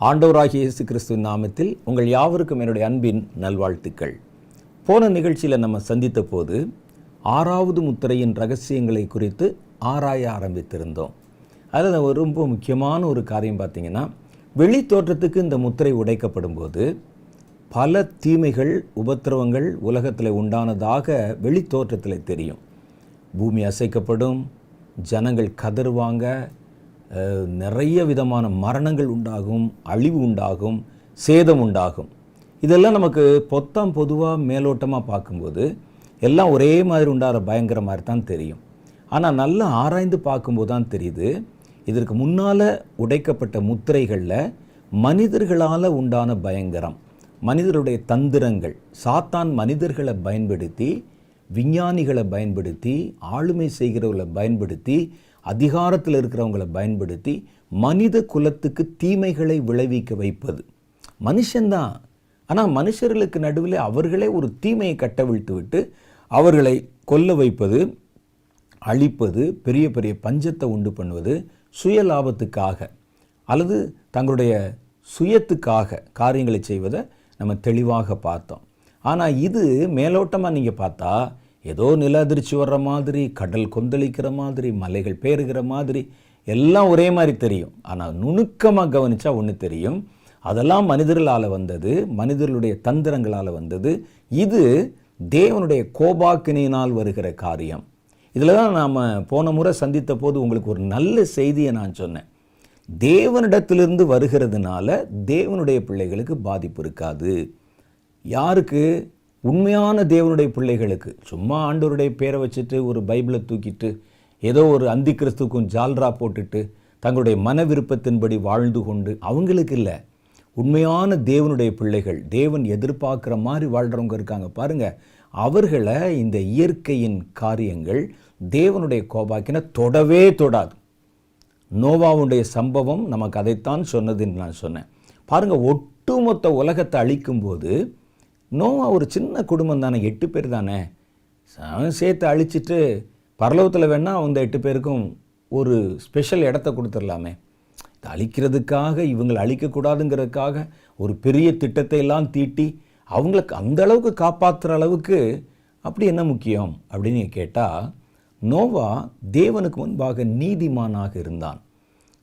ஆண்டவராகிய இயேசு கிறிஸ்துவின் நாமத்தில் உங்கள் யாவருக்கும் என்னுடைய அன்பின் நல்வாழ்த்துக்கள். போன நிகழ்ச்சியில் நம்ம சந்தித்த போது 6வது முத்திரையின் ரகசியங்களை குறித்து ஆராய ஆரம்பித்திருந்தோம். அதில் ரொம்ப முக்கியமான ஒரு காரியம் பார்த்தீங்கன்னா, வெளி தோற்றத்துக்கு இந்த முத்திரை உடைக்கப்படும் போது பல தீமைகள் உபத்திரவங்கள் உலகத்தில் உண்டானதாக வெளி தோற்றத்தில் தெரியும். பூமி அசைக்கப்படும், ஜனங்கள் கதறுவாங்க, நிறைய விதமான மரணங்கள் உண்டாகும், அழிவு உண்டாகும், சேதம் உண்டாகும். இதெல்லாம் நமக்கு பொதுவாக மேலோட்டமாக பார்க்கும்போது எல்லாம் ஒரே மாதிரி உண்டாகிற பயங்கர மாதிரி தான் தெரியும். ஆனால் நல்லா ஆராய்ந்து பார்க்கும்போது தான் தெரியுது, இதற்கு முன்னால் உடைக்கப்பட்ட முத்திரைகளில் மனிதர்களால் உண்டான பயங்கரம், மனிதருடைய தந்திரங்கள், சாத்தான் மனிதர்களை பயன்படுத்தி, விஞ்ஞானிகளை பயன்படுத்தி, ஆளுமை செய்கிறவர்களை பயன்படுத்தி, அதிகாரத்தில் இருக்கிறவங்களை பயன்படுத்தி மனித குலத்துக்கு தீமைகளை விளைவிக்க வைப்பது மனுஷன்தான். ஆனால் மனுஷர்களுக்கு நடுவில் அவர்களே ஒரு தீமையை கட்டவிழ்த்து விட்டு அவர்களை கொல்ல வைப்பது, அழிப்பது, பெரிய பெரிய பஞ்சத்தை உண்டு பண்ணுவது, சுய லாபத்துக்காக அல்லது தங்களுடைய சுயத்துக்காக காரியங்களை செய்வதை நம்ம தெளிவாக பார்த்தோம். ஆனால் இது மேலோட்டமாக நீங்கள் பார்த்தா ஏதோ நில அதிர்ச்சி வர்ற மாதிரி, கடல் கொந்தளிக்கிற மாதிரி, மலைகள் பெயருகிற மாதிரி எல்லாம் ஒரே மாதிரி தெரியும். ஆனால் நுணுக்கமாக கவனித்தா ஒன்று தெரியும், அதெல்லாம் மனிதர்களால் வந்தது, மனிதர்களுடைய தந்திரங்களால் வந்தது. இது தேவனுடைய கோபாக்கினியினால் வருகிற காரியம். இதில் தான் நாம் போன முறை சந்தித்த போது உங்களுக்கு ஒரு நல்ல செய்தியை நான் சொன்னேன். தேவனிடத்திலிருந்து வருகிறதுனால தேவனுடைய பிள்ளைகளுக்கு பாதிப்பு இருக்காது. யாருக்கு? உண்மையான தேவனுடைய பிள்ளைகளுக்கு. சும்மா ஆண்டவருடைய பேரை வச்சுட்டு ஒரு பைபிளை தூக்கிட்டு ஏதோ ஒரு அந்தி கிறிஸ்துக்கும் ஜால்ரா போட்டுட்டு தங்களுடைய மன விருப்பத்தின்படி வாழ்ந்து கொண்டு அவங்களுக்கு இல்லை. உண்மையான தேவனுடைய பிள்ளைகள், தேவன் எதிர்பார்க்குற மாதிரி வாழ்கிறவங்க இருக்காங்க பாருங்கள், அவர்களை இந்த இயற்கையின் காரியங்கள், தேவனுடைய கோபாக்கின தொடவே தொடாது. நோவாவுடைய சம்பவம் நமக்கு அதைத்தான் சொன்னதுன்னு நான் சொன்னேன். பாருங்கள், ஒட்டுமொத்த உலகத்தை அழிக்கும்போது நோவா ஒரு சின்ன குடும்பம் தானே, 8 பேர் தானே, சேர்த்து அழிச்சிட்டு பரலோகத்தில் வேணால் அந்த 8 பேருக்கும் ஒரு ஸ்பெஷல் இடத்த கொடுத்துடலாமே. இதை அழிக்கிறதுக்காக, இவங்களை அழிக்கக்கூடாதுங்கிறதுக்காக ஒரு பெரிய திட்டத்தை எல்லாம் தீட்டி அவங்களுக்கு அந்த அளவுக்கு காப்பாற்றுற அளவுக்கு அப்படி என்ன முக்கியம் அப்படின்னு கேட்டால், நோவா தேவனுக்கு முன்பாக நீதிமானாக இருந்தான்.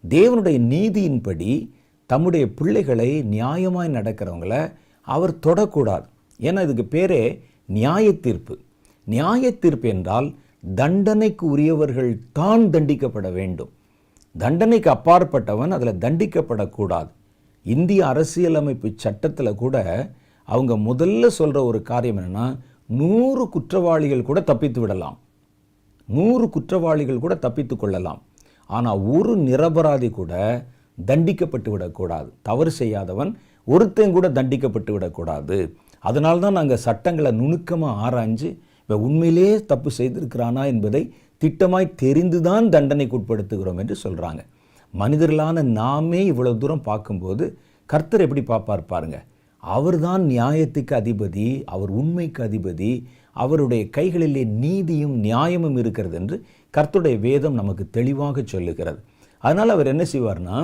தேவனுடைய நீதியின்படி தம்முடைய பிள்ளைகளை நியாயமாய் நடக்கிறவங்கள அவர் தொடக்கூடாது. ஏன்னா இதுக்கு பேரே நியாய தீர்ப்பு. நியாய தீர்ப்பு என்றால் தண்டனைக்கு உரியவர்கள் தான் தண்டிக்கப்பட வேண்டும். தண்டனைக்கு அப்பாற்பட்டவன் அதில் தண்டிக்கப்படக்கூடாது. இந்திய அரசியலமைப்பு சட்டத்தில் கூட அவங்க முதல்ல சொல்கிற ஒரு காரியம் என்னென்னா, 100 குற்றவாளிகள் கூட தப்பித்து விடலாம், 100 குற்றவாளிகள் கூட தப்பித்து கொள்ளலாம். ஆனால் ஒரு நிரபராதி கூட தண்டிக்கப்பட்டு விடக்கூடாது. தவறு செய்யாதவன் ஒருத்தன் கூட தண்டிக்கப்பட்டு விடக்கூடாது. அதனால தான் நாங்கள் சட்டங்களை நுணுக்கமாக ஆராய்ஞ்சு இவன் உண்மையிலே தப்பு செய்திருக்கிறானா என்பதை திட்டமாய் தெரிந்துதான் தண்டனைக்கு உட்படுத்துகிறோம் என்று சொல்கிறாங்க. மனிதர்களான நாமே இவ்வளவு தூரம் பார்க்கும்போது கர்த்தர் எப்படி பார்ப்பார் பாருங்க. அவர் தான் நியாயத்துக்கு அதிபதி, அவர் உண்மைக்கு அதிபதி, அவருடைய கைகளிலே நீதியும் நியாயமும் இருக்கிறது என்று கர்த்தருடைய வேதம் நமக்கு தெளிவாக சொல்லுகிறது. அதனால் அவர் என்ன செய்வார்னா,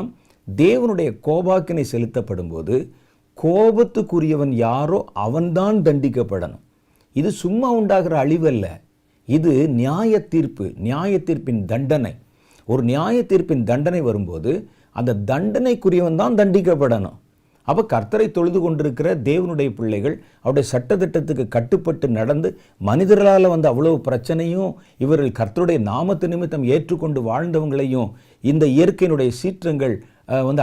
தேவனுடைய கோபாக்கினை செலுத்தப்படும் போது கோபத்துக்குரியவன் யாரோ அவன்தான் தண்டிக்கப்படணும். இது சும்மா உண்டாகிற அழிவல்ல, இது நியாய தீர்ப்பு, நியாய தீர்ப்பின் தண்டனை. ஒரு நியாய தீர்ப்பின் தண்டனை வரும்போது அந்த தண்டனைக்குரியவன் தான் தண்டிக்கப்படணும். அப்போ கர்த்தரை தொழுது கொண்டிருக்கிற தேவனுடைய பிள்ளைகள் அவருடைய சட்டத்திட்டத்துக்கு கட்டுப்பட்டு நடந்து மனிதர்களால் அவ்வளவு பிரச்சனையும், இவர்கள் கர்த்தருடைய நாமத்து நிமித்தம் ஏற்றுக்கொண்டு வாழ்ந்தவங்களையும் இந்த இயற்கையினுடைய சீற்றங்கள்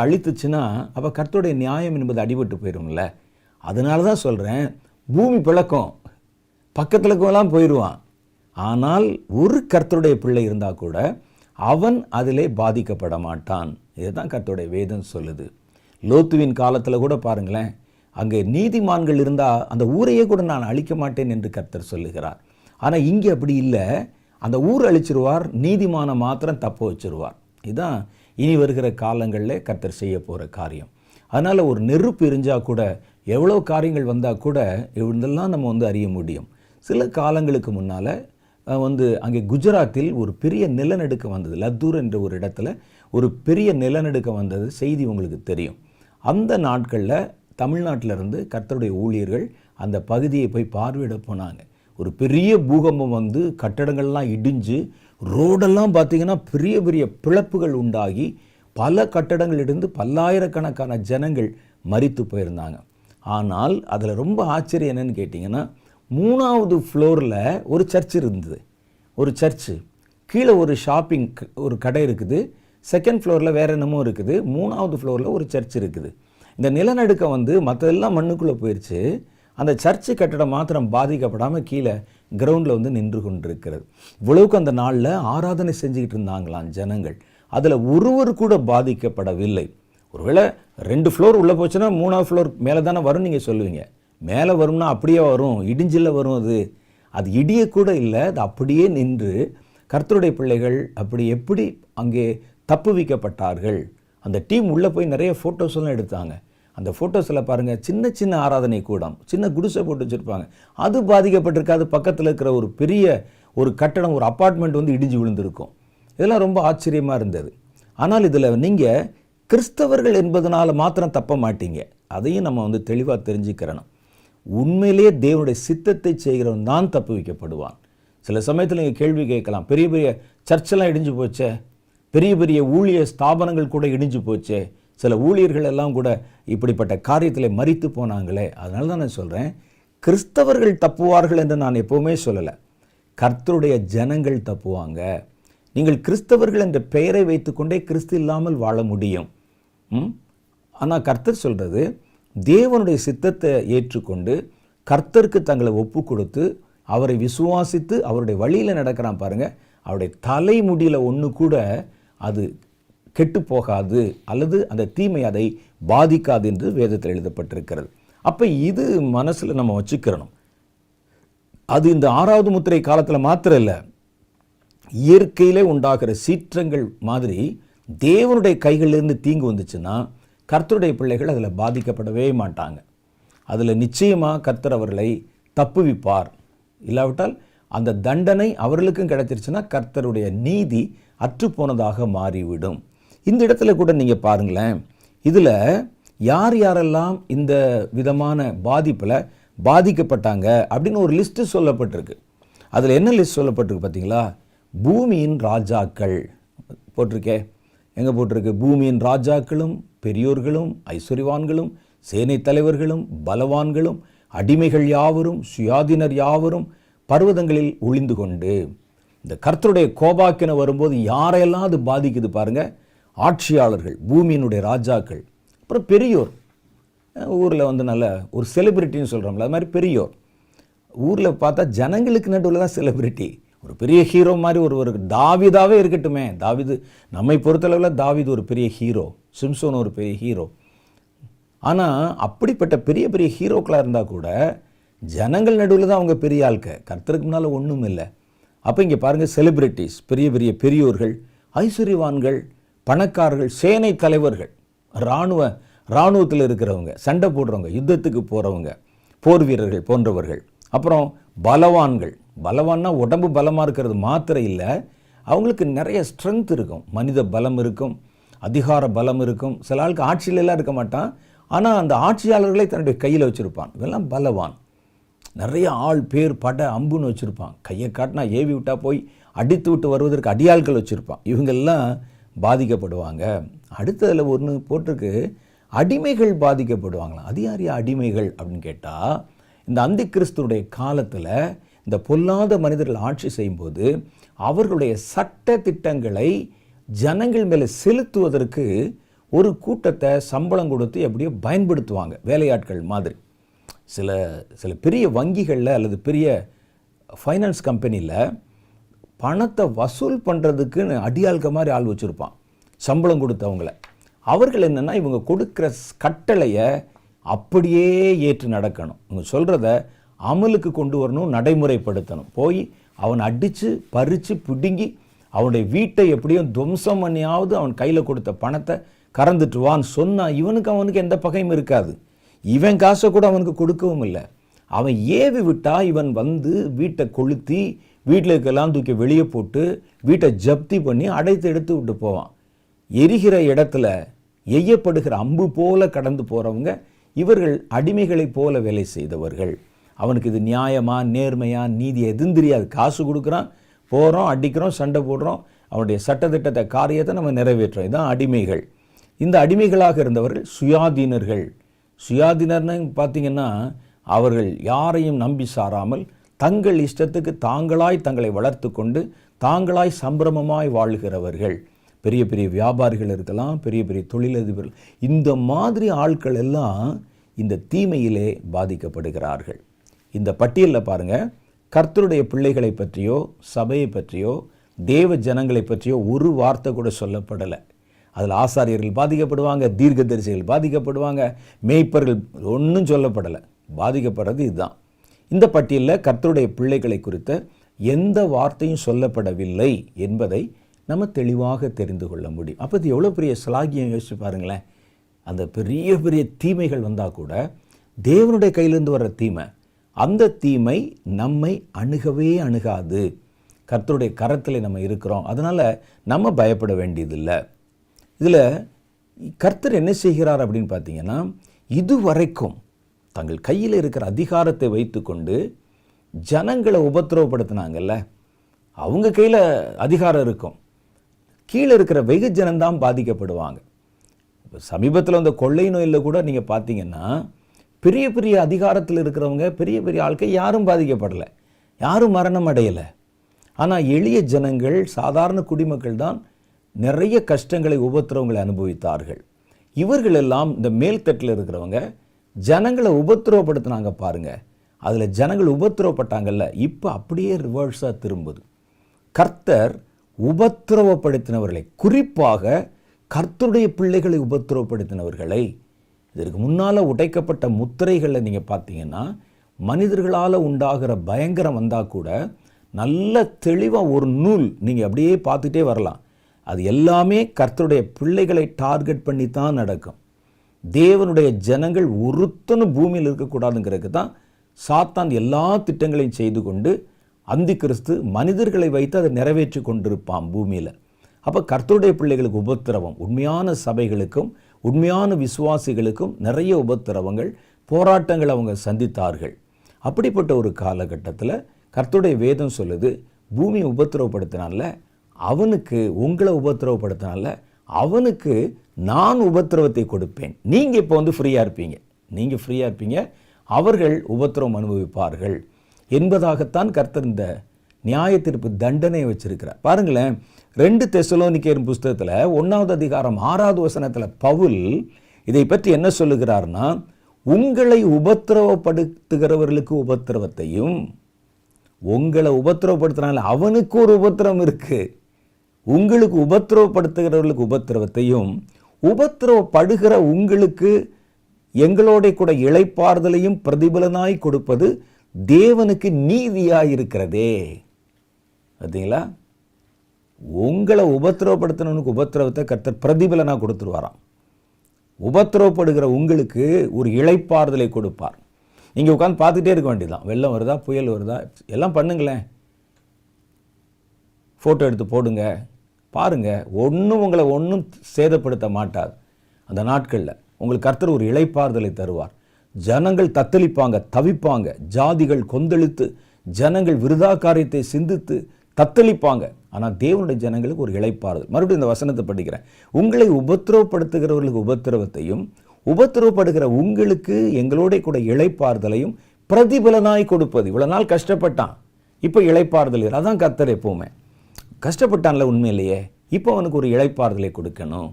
அழித்துச்சுன்னா அப்போ கர்த்தருடைய நியாயம் என்பது அடிபட்டு போயிடும்ல. அதனால தான் சொல்கிறேன், பூமி பிளக்கும், பக்கத்துலக்கெல்லாம் போயிடுவான். ஆனால் ஒரு கர்த்தருடைய பிள்ளை இருந்தால் கூட அவன் அதிலே பாதிக்கப்பட மாட்டான். இதுதான் கர்த்தருடைய வேதம் சொல்லுது. லோத்துவின் காலத்தில் கூட பாருங்களேன், அங்கே நீதிமான்கள் இருந்தால் அந்த ஊரையே கூட நான் அழிக்க மாட்டேன் என்று கர்த்தர் சொல்லுகிறார். ஆனால் இங்கே அப்படி இல்லை, அந்த ஊர் அழிச்சிருவார், நீதிமான மாத்திரம் தப்ப வச்சிருவார். இதுதான் இனி வருகிற காலங்களில் கர்த்தர் செய்ய போகிற காரியம். அதனால் ஒரு நெருப்பு எரிஞ்சால் கூட, எவ்வளோ காரியங்கள் வந்தால் கூட இதெல்லாம் நம்ம அறிய முடியும். சில காலங்களுக்கு முன்னால் அங்கே குஜராத்தில் ஒரு பெரிய நிலநடுக்கம் வந்தது. லத்தூர் என்ற ஒரு இடத்துல ஒரு பெரிய நிலநடுக்கம் வந்தது, செய்தி உங்களுக்கு தெரியும். அந்த நாட்களில் தமிழ்நாட்டிலிருந்து கர்த்தருடைய ஊழியர்கள் அந்த பகுதியை போய் பார்வையிட போனாங்க. ஒரு பெரிய பூகம்பம் வந்து கட்டடங்கள்லாம் இடிஞ்சு ரோடெல்லாம் பார்த்திங்கன்னா பெரிய பெரிய பிளப்புகள் உண்டாகி பல கட்டடங்கள் இடிந்து பல்லாயிரக்கணக்கான ஜனங்கள் மரித்து போயிருந்தாங்க. ஆனால் அதில் ரொம்ப ஆச்சரியம் என்னன்னு கேட்டிங்கன்னா, 3வது ஃப்ளோரில் ஒரு சர்ச் இருந்தது. ஒரு சர்ச்சு கீழே ஒரு ஷாப்பிங் ஒரு கடை இருக்குது. 2nd ஃப்ளோரில் வேறு என்னமோ இருக்குது. 3வது ஃப்ளோரில் ஒரு சர்ச் இருக்குது. இந்த நிலநடுக்கம் வந்து மற்றதெல்லாம் மண்ணுக்குள்ளே போயிடுச்சு. அந்த சர்ச்சு கட்டடம் மாத்திரம் பாதிக்கப்படாமல் கீழே கிரவுண்டில் வந்து நின்று கொண்டிருக்கிறது. இவ்வளவுக்கு அந்த நாளில் ஆராதனை செஞ்சுக்கிட்டு இருந்தாங்களாம் ஜனங்கள். அதில் ஒருவர் கூட பாதிக்கப்படவில்லை. ஒருவேளை 2 ஃப்ளோர் உள்ளே போச்சுன்னா 3வது ஃப்ளோர் மேலே தானே வரும் நீங்கள் சொல்லுவீங்க. மேலே வரும்னா அப்படியே வரும், இடிஞ்சில் வரும். அது இடியக்கூட இல்லை, அது அப்படியே நின்று கர்த்தருடைய பிள்ளைகள் அப்படி எப்படி அங்கே தப்புவிக்கப்பட்டார்கள். அந்த டீம் உள்ளே போய் நிறைய ஃபோட்டோஸ்லாம் எடுத்தாங்க. அந்த ஃபோட்டோஸில் பாருங்கள், சின்ன சின்ன ஆராதனை கூடம், சின்ன குடிசை போட்டு வச்சுருப்பாங்க, அது பாதிக்கப்பட்டிருக்காது. பக்கத்தில் இருக்கிற ஒரு பெரிய ஒரு கட்டடம், ஒரு அப்பார்ட்மெண்ட் வந்து இடிஞ்சு விழுந்திருக்கும். இதெல்லாம் ரொம்ப ஆச்சரியமாக இருந்தது. ஆனால் இதில் நீங்கள் கிறிஸ்தவர்கள் என்பதனால் மாத்திரம் தப்ப மாட்டீங்க. அதையும் நம்ம வந்து தெளிவாக தெரிஞ்சுக்கிறணும். உண்மையிலேயே தேவனுடைய சித்தத்தை செய்கிறவன் தான் தப்பு வைக்கப்படுவான். சில சமயத்தில் நீங்கள் கேள்வி கேட்கலாம், பெரிய பெரிய சர்ச்செல்லாம் இடிஞ்சு போச்சே, பெரிய பெரிய ஊழிய ஸ்தாபனங்கள் கூட இடிஞ்சு போச்சே, சில ஊழியர்கள் எல்லாம் கூட இப்படிப்பட்ட காரியத்தில் மரித்து போனாங்களே. அதனால தான் நான் சொல்கிறேன், கிறிஸ்தவர்கள் தப்புவார்கள் என்று நான் எப்போவுமே சொல்லலை. கர்த்தருடைய ஜனங்கள் தப்புவாங்க. நீங்கள் கிறிஸ்தவர்கள் என்ற பெயரை வைத்துக்கொண்டே கிறிஸ்து இல்லாமல் வாழ முடியும். ஆனால் கர்த்தர் சொல்கிறது, தேவனுடைய சித்தத்தை ஏற்றுக்கொண்டு கர்த்தருக்கு தங்களை ஒப்பு கொடுத்து அவரை விசுவாசித்து அவருடைய வழியில் நடக்கிறான் பாருங்கள், அவருடைய தலைமுடியில் ஒன்று கூட அது கெட்டு போகாது அல்லது அந்த தீமை அதை பாதிக்காது என்று வேதத்தில் எழுதப்பட்டிருக்கிறது. அப்போ இது மனசில் நம்ம வச்சுக்கிறணும். அது இந்த 6வது முத்திரை காலத்தில் மாத்திரம் இல்லை, இயற்கையிலே உண்டாகிற சீற்றங்கள் மாதிரி தேவனுடைய கைகளிலிருந்து தீங்கு வந்துச்சுன்னா கர்த்தருடைய பிள்ளைகள் அதில் பாதிக்கப்படவே மாட்டாங்க. அதில் நிச்சயமாக கர்த்தர் அவர்களை தப்புவிப்பார். இல்லாவிட்டால் அந்த தண்டனை அவர்களுக்கும் கிடைச்சிருச்சுன்னா கர்த்தருடைய நீதி அற்றுப்போனதாக மாறிவிடும். இந்த இடத்துல கூட நீங்கள் பாருங்களேன், இதில் யார் யாரெல்லாம் இந்த விதமான பாதிப்பில் பாதிக்கப்பட்டாங்க அப்படின்னு ஒரு லிஸ்ட்டு சொல்லப்பட்டிருக்கு. அதில் என்ன லிஸ்ட் சொல்லப்பட்டிருக்கு பார்த்தீங்களா? பூமியின் ராஜாக்கள் போட்டிருக்கே. எங்கே போட்டிருக்கு? பூமியின் ராஜாக்களும் பெரியோர்களும் ஐஸ்வர்யவான்களும் சேனை தலைவர்களும் பலவான்களும் அடிமைகள் யாவரும் சுயாதீனர் யாவரும் பர்வதங்களில் ஒளிந்து கொண்டு. இந்த கர்த்தருடைய கோபாக்கின வரும்போது யாரையெல்லாம் அது பாதிக்குது பாருங்கள். ஆட்சியாளர்கள், பூமியினுடைய ராஜாக்கள், அப்புறம் பெரியோர். ஊரில் வந்து நல்ல ஒரு செலிபிரிட்டின்னு சொல்கிறோம்ல, அது மாதிரி பெரியோர். ஊரில் பார்த்தா ஜனங்களுக்கு நடுவில் தான் செலிபிரிட்டி. ஒரு பெரிய ஹீரோ மாதிரி ஒரு தாவீதாவே இருக்கட்டுமே. தாவீது நம்மை பொறுத்தளவில் தாவீது ஒரு பெரிய ஹீரோ, சிம்சோன் ஒரு பெரிய ஹீரோ. ஆனால் அப்படிப்பட்ட பெரிய பெரிய ஹீரோக்களாக இருந்தால் கூட ஜனங்கள் நடுவில் தான் அவங்க பெரிய ஆட்க, கர்த்தருக்கு முன்னால் ஒன்றும் இல்லை. அப்போ இங்கே பாருங்கள், செலிபிரிட்டிஸ், பெரிய பெரிய பெரியோர்கள், ஐஸ்வர்யவான்கள், பணக்காரர்கள், சேனை தலைவர்கள், இராணுவத்தில் இருக்கிறவங்க, சண்டை போடுறவங்க, யுத்தத்துக்கு போகிறவங்க, போர் வீரர்கள் போன்றவர்கள், அப்புறம் பலவான்கள். பலவான்னா உடம்பு பலமாக இருக்கிறது மாத்திரம் இல்லை, அவங்களுக்கு நிறைய ஸ்ட்ரென்த் இருக்கும், மனித பலம் இருக்கும், அதிகார பலம் இருக்கும். சில ஆளுக்கு ஆட்சியிலெல்லாம் இருக்க மாட்டான், ஆனால் அந்த ஆட்சியாளர்களை தன்னுடைய கையில் வச்சுருப்பான். இதெல்லாம் பலவான். நிறைய ஆள் பேர் பட அம்புன்னு வச்சுருப்பான். கையை காட்டினா ஏவி விட்டால் போய் அடித்து விட்டு வருவதற்கு அடியாள்கள் வச்சுருப்பான். இவங்கெல்லாம் பாதிக்கப்படுவாங்க. அடுத்ததில் ஒன்று போட்டிருக்கு, அடிமைகள் பாதிக்கப்படுவாங்களாம். அது யார் அடிமைகள் அப்படின்னு கேட்டால், இந்த அந்தி கிறிஸ்துடைய காலத்தில் இந்த பொல்லாத மனிதர்கள் ஆட்சி செய்யும்போது அவர்களுடைய சட்ட திட்டங்களை ஜனங்கள் மேலே செலுத்துவதற்கு ஒரு கூட்டத்தை சம்பளம் கொடுத்து எப்படியோ பயன்படுத்துவாங்க, வேலையாட்கள் மாதிரி. சில பெரிய வங்கிகளில் அல்லது பெரிய ஃபைனான்ஸ் கம்பெனியில் பணத்தை வசூல் பண்ணுறதுக்கு அடியாள்க மாதிரி ஆள் வச்சுருப்பான், சம்பளம் கொடுத்தவங்கள. அவர்கள் என்னென்னா, இவங்க கொடுக்குற கட்டளையை அப்படியே ஏற்று நடக்கணும், இவங்க சொல்கிறத அமலுக்கு கொண்டு வரணும், நடைமுறைப்படுத்தணும். போய் அவன் அடித்து பறித்து பிடுங்கி அவனுடைய வீட்டை எப்படியும் துவம்சம் பண்ணியாவது அவன் கையில் கொடுத்த பணத்தை கறந்துட்டுவான்னு சொன்னால் அவனுக்கு எந்த பகையும் இருக்காது. இவன் காசை கூட அவனுக்கு கொடுக்கவும் இல்லை. அவன் ஏவி விட்டால் இவன் வந்து வீட்டை கொளுத்தி வீட்டில் இருக்கலாம் தூக்கி வெளியே போட்டு வீட்டை ஜப்தி பண்ணி அடைத்து எடுத்து விட்டு போவான். எரிகிற இடத்துல எய்யப்படுகிற அம்பு போல கடந்து போகிறவங்க. இவர்கள் அடிமைகளைப் போல வேலை செய்தவர்கள். அவனுக்கு இது நியாயமா, நேர்மையா, நீதி எதுவும் தெரியாது. காசு கொடுக்குறான், போகிறோம், அடிக்கிறோம், சண்டை போடுறோம், அவனுடைய சட்டத்திட்டத்தை காரியத்தை நம்ம நிறைவேற்றோம். இதுதான் அடிமைகள். இந்த அடிமைகளாக இருந்தவர்கள் சுயாதீனர்கள். சுயாதீனர்னு பார்த்தீங்கன்னா அவர்கள் யாரையும் நம்பி சாராமல் தங்கள் இஷ்டத்துக்கு தாங்களாய் தங்களை வளர்த்து கொண்டு தாங்களாய் சம்பிரமமாய் வாழ்கிறவர்கள். பெரிய பெரிய வியாபாரிகள் இருக்கலாம், பெரிய பெரிய தொழிலதிபர்கள். இந்த மாதிரி ஆட்கள் எல்லாம் இந்த தீமையிலே பாதிக்கப்படுகிறார்கள். இந்த பட்டியலில் பாருங்கள், கர்த்தருடைய பிள்ளைகளை பற்றியோ சபையை பற்றியோ தேவ ஜனங்களை பற்றியோ ஒரு வார்த்தை கூட சொல்லப்படலை. அதில் ஆசாரியர்கள் பாதிக்கப்படுவாங்க, தீர்க்கதரிசிகள் பாதிக்கப்படுவாங்க, மேய்ப்பர்கள், ஒன்றும் சொல்லப்படலை. பாதிக்கப்படுறது இதுதான். இந்த பட்டியலில் கர்த்தருடைய பிள்ளைகளை குறித்த எந்த வார்த்தையும் சொல்லப்படவில்லை என்பதை நம்ம தெளிவாக தெரிந்து கொள்ள முடியும். அப்போ இது எவ்வளோ பெரிய ஸ்லாகியம் யோசிச்சு பாருங்களேன். அந்த பெரிய பெரிய தீமைகள் வந்தால் கூட தேவனுடைய கையிலேருந்து வர்ற தீமை, அந்த தீமை நம்மை அணுகவே அணுகாது. கர்த்தருடைய கரத்தில் நம்ம இருக்கிறோம், அதனால் நம்ம பயப்பட வேண்டியதில்லை. இதில் கர்த்தர் என்ன செய்கிறார் அப்படின்னு பார்த்தீங்கன்னா, இதுவரைக்கும் தங்கள் கையில் இருக்கிற அதிகாரத்தை வைத்து கொண்டு ஜனங்களை உபத்திரவப்படுத்தினாங்கல்ல, அவங்க கையில் அதிகாரம் இருக்கும், கீழே இருக்கிற வெகு ஜனந்தான் பாதிக்கப்படுவாங்க. இப்போ சமீபத்தில் அந்த கொள்ளை நோயில் கூட நீங்கள் பார்த்தீங்கன்னா பெரிய பெரிய அதிகாரத்தில் இருக்கிறவங்க, பெரிய பெரிய ஆட்கள் யாரும் பாதிக்கப்படலை, யாரும் மரணம் அடையலை. ஆனால் எளிய ஜனங்கள், சாதாரண குடிமக்கள் தான் நிறைய கஷ்டங்களை, உபத்திரவங்களை அனுபவித்தார்கள். இவர்கள் எல்லாம் இந்த மேல்தட்டில் இருக்கிறவங்க ஜனங்களை உபத்திரவப்படுத்தினாங்க பாருங்க. அதில் ஜனங்கள் உபத்திரவப்பட்டாங்கல்ல, இப்போ அப்படியே ரிவர்ஸாக திரும்புது. கர்த்தர் உபத்திரவப்படுத்தினவர்களை, குறிப்பாக கர்த்தருடைய பிள்ளைகளை உபத்திரவப்படுத்தினவர்களை, இதற்கு முன்னால் உடைக்கப்பட்ட முத்திரைகளில் நீங்கள் பார்த்தீங்கன்னா மனிதர்களால் உண்டாகிற பயங்கரம் வந்தால் கூட நல்ல தெளிவாக ஒரு நூல் நீங்கள் அப்படியே பார்த்துட்டே வரலாம். அது எல்லாமே கர்த்தருடைய பிள்ளைகளை டார்கெட் பண்ணி தான் நடக்கும். தேவனுடைய ஜனங்கள் ஒருத்தனும் பூமியில் இருக்கக்கூடாதுங்கிறதுக்கு தான் சாத்தான் எல்லா திட்டங்களையும் செய்து கொண்டு அந்தி கிறிஸ்து மனிதர்களை வைத்து அதை நிறைவேற்றி கொண்டிருப்பான் பூமியில். அப்போ கர்த்தருடைய பிள்ளைகளுக்கு உபத்திரவம், உண்மையான சபைகளுக்கும் உண்மையான விசுவாசிகளுக்கும் நிறைய உபத்திரவங்கள், போராட்டங்கள் அவங்க சந்தித்தார்கள். அப்படிப்பட்ட ஒரு காலகட்டத்தில் கர்த்தருடைய வேதம் சொல்லுது, பூமியை உபத்திரவப்படுத்தினால அவனுக்கு, உங்களை உபத்திரவப்படுத்தினால அவனுக்கு நான் உபத்திரவத்தை கொடுப்பேன். நீங்கள் இப்போ ஃப்ரீயாக இருப்பீங்க, நீங்கள் ஃப்ரீயாக இருப்பீங்க, அவர்கள் உபத்திரவம் அனுபவிப்பார்கள் என்பதாகத்தான் கர்த்தர் இந்த நியாய தீர்ப்பு தண்டனையை வச்சிருக்கிறார். பாருங்களேன், 2 தெசலோனிக்கேயர் புஸ்தகத்தில் 1வது அதிகாரம் 6வது வசனத்தில் பவுல் இதை பற்றி என்ன சொல்லுகிறார்னா, உங்களை உபத்திரவப்படுத்துகிறவர்களுக்கு உபத்திரவத்தையும், உங்களை உபத்திரவப்படுத்துறாங்க அவனுக்கு ஒரு உபத்திரவம் இருக்கு, உங்களுக்கு உபத்திரவப்படுத்துகிறவர்களுக்கு உபத்திரவத்தையும், உபத்திரவப்படுகிற உங்களுக்கு எங்களோட கூட இளைப்பாறுதலையும் பிரதிபலனாய் கொடுப்பது தேவனுக்கு நீதியாய் இருக்கிறதே. பார்த்தீங்களா, உங்களை உபத்திரவப்படுத்தினவனுக்கு உபத்திரவத்தை கர்த்தர் பிரதிபலனாக கொடுத்துருவாராம். உபத்திரவப்படுகிற உங்களுக்கு ஒரு இளைப்பாறுதலை கொடுப்பார். நீங்கள் உட்காந்து பார்த்துட்டே இருக்க வேண்டியதான். வெள்ளம் வருதா, புயல் வருதா, எல்லாம் பண்ணுங்களேன், ஃபோட்டோ எடுத்து போடுங்க, பாருங்கள், உங்களை ஒன்றும் சேதப்படுத்த மாட்டார். அந்த நாட்களில் உங்களுக்கு கர்த்தர் ஒரு இளைப்பாறுதலை தருவார். ஜனங்கள் தத்தளிப்பாங்க, தவிப்பாங்க, ஜாதிகள் கொந்தளித்து, ஜனங்கள் விருதா காரியத்தை சிந்தித்து தத்தளிப்பாங்க. ஆனால் தேவனுடைய ஜனங்களுக்கு ஒரு இளைப்பாறுதல். மறுபடியும் இந்த வசனத்தை படிக்கிறேன், உங்களை உபத்திரவப்படுத்துகிறவர்களுக்கு உபத்திரவத்தையும், உபத்திரவப்படுகிற உங்களுக்கு எங்களோட கூட இளைப்பாறுதலையும் பிரதிபலனாய் கொடுப்பது. இவ்வளோ நாள் கஷ்டப்பட்டான், இப்போ இளைப்பாறுதல். அதான் கர்த்தர் எப்பவுமே கஷ்டப்பட்டான்ல உண்மையிலேயே, இப்போ அவனுக்கு ஒரு இளைப்பாறுதலை கொடுக்கணும்.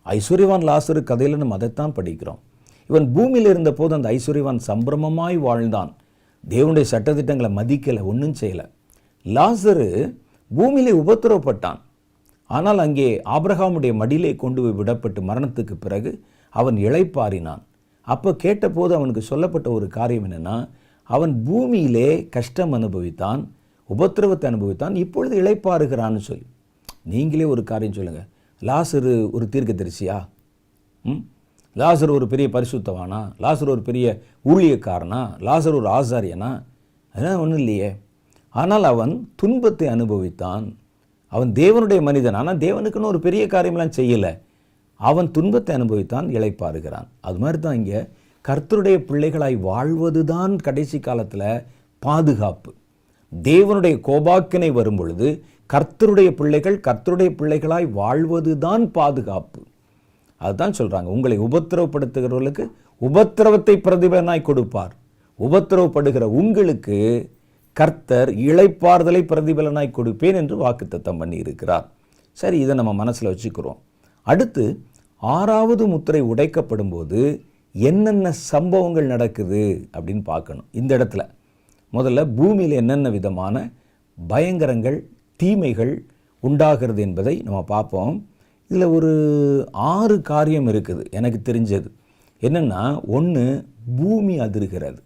ஐஸ்வர்யவான் லாசரு கதையில் நம்ம அதைத்தான் படிக்கிறோம். இவன் பூமியில் இருந்த போது அந்த ஐஸ்வர்யவான் சம்பிரமமாய் வாழ்ந்தான், தேவனுடைய சட்டத்திட்டங்களை மதிக்கலை, ஒன்றும் செய்யலை. லாசரு பூமியிலே உபத்திரவப்பட்டான். ஆனால் அங்கே ஆபிரகாமுடைய மடியிலே கொண்டு போய் விடப்பட்டு மரணத்துக்கு பிறகு அவன் இளைப்பாறினான். அப்போ கேட்டபோது அவனுக்கு சொல்லப்பட்ட ஒரு காரியம் என்னென்னா, அவன் பூமியிலே கஷ்டம் அனுபவித்தான், உபத்திரவத்தை அனுபவித்தான், இப்பொழுது இளைப்பாறுகிறான்னு சொல்லி. நீங்களே ஒரு காரியம் சொல்லுங்கள், லாசரு ஒரு தீர்க்கதரிசியா? லாசர் ஒரு பெரிய பரிசுத்தவானா? லாசர் ஒரு பெரிய ஊழியக்காரனா? லாசர் ஒரு ஆசாரியனா? அதெல்லாம் ஒன்றும் இல்லையே. ஆனால் அவன் துன்பத்தை அனுபவித்தான். அவன் தேவனுடைய மனிதன், ஆனால் தேவனுக்குன்னு ஒரு பெரிய காரியமெல்லாம் செய்யலை. அவன் துன்பத்தை அனுபவித்தான், இளைப்பாறுகிறான். அது மாதிரி தான் இங்கே கர்த்தருடைய பிள்ளைகளாய் வாழ்வது தான் கடைசி காலத்தில் பாதுகாப்பு. தேவனுடைய கோபாக்கினை வரும் பொழுது கர்த்தருடைய பிள்ளைகள் கர்த்தருடைய பிள்ளைகளாய் வாழ்வது தான் பாதுகாப்பு. அதுதான் சொல்கிறாங்க, உங்களை உபத்திரவப்படுத்துகிறவர்களுக்கு உபத்திரவத்தை பிரதிபலனாய் கொடுப்பார், உபத்திரவப்படுகிற உங்களுக்கு கர்த்தர் இளைப்பாறுதலை பிரதிபலனாய் கொடுப்பேன் என்று வாக்குத்தத்தம் பண்ணி இருக்கிறார். சரி, இதை நம்ம மனசில் வச்சுக்கிறோம். அடுத்து 6வது முத்திரை உடைக்கப்படும் போது என்னென்ன சம்பவங்கள் நடக்குது அப்படின்னு பார்க்கணும். இந்த இடத்துல முதல்ல பூமியில் என்னென்ன விதமான பயங்கரங்கள் தீமைகள் உண்டாகிறது என்பதை நம்ம பார்ப்போம். இதில் ஒரு 6 காரியம் இருக்குது எனக்கு தெரிஞ்சது. என்னென்னா, 1, பூமி அதிர்கிறது.